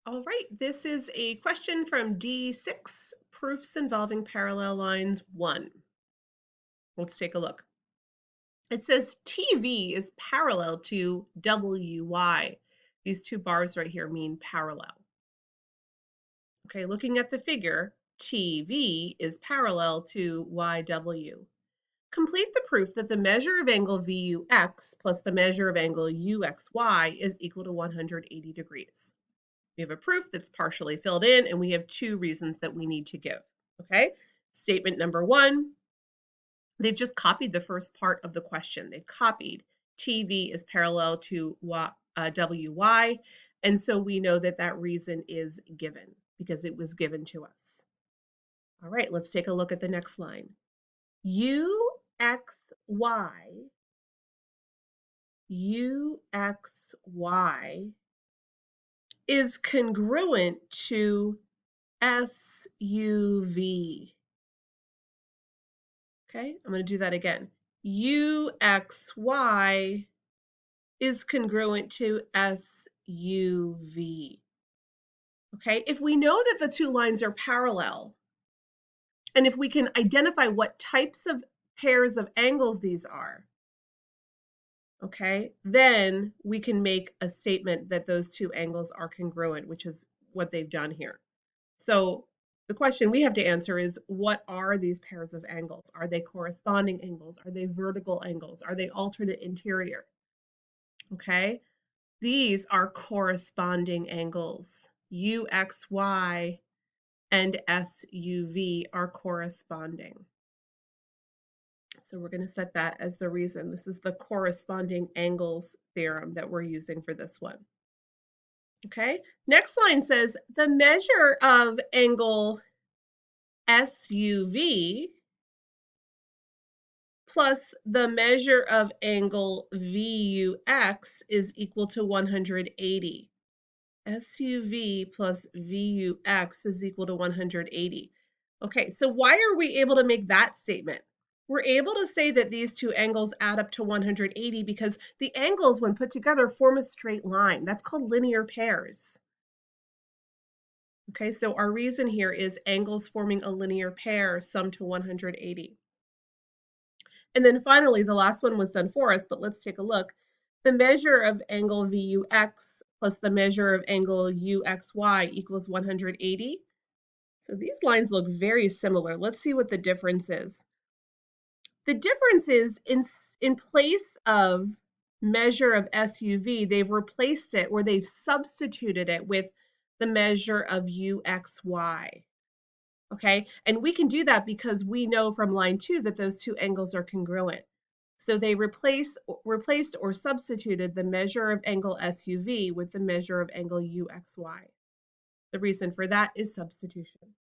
All right, this is a question from D6, Proofs Involving Parallel Lines 1. Let's take a look. It says TV is parallel to WY. These two bars right here mean parallel. Okay, looking at the figure, TV is parallel to YW. Complete the proof that the measure of angle VUX plus the measure of angle UXY is equal to 180 degrees. We have a proof that's partially filled in, and we have two reasons that we need to give. Okay, statement number one, they've just copied the first part of the question. They've copied TV is parallel to WY, and so we know that that reason is given because it was given to us. All right, let's take a look at the next line. UXY is congruent to SUV. Okay, I'm going to do that again. UXY is congruent to SUV. Okay, if we know that the two lines are parallel, and if we can identify what types of pairs of angles these are, okay, then we can make a statement that those two angles are congruent, which is what they've done here. So the question we have to answer is, what are these pairs of angles? Are they corresponding angles? Are they vertical angles? Are they alternate interior? Okay, these are corresponding angles. UXY and SUV are corresponding. So we're going to set that as the reason. This is the corresponding angles theorem that we're using for this one. Okay, next line says the measure of angle SUV plus the measure of angle VUX is equal to 180. SUV plus VUX is equal to 180. Okay, so why are we able to make that statement? We're able to say that these two angles add up to 180 because the angles, when put together, form a straight line. That's called linear pairs. Okay, so our reason here is angles forming a linear pair sum to 180. And then finally, the last one was done for us, but let's take a look. The measure of angle VUX plus the measure of angle UXY equals 180. So these lines look very similar. Let's see what the difference is. The difference is in place of measure of SUV, they've replaced it or they've substituted it with the measure of UXY. Okay, and we can do that because we know from line 2 that those two angles are congruent. So they replaced or substituted the measure of angle SUV with the measure of angle UXY. The reason for that is substitution.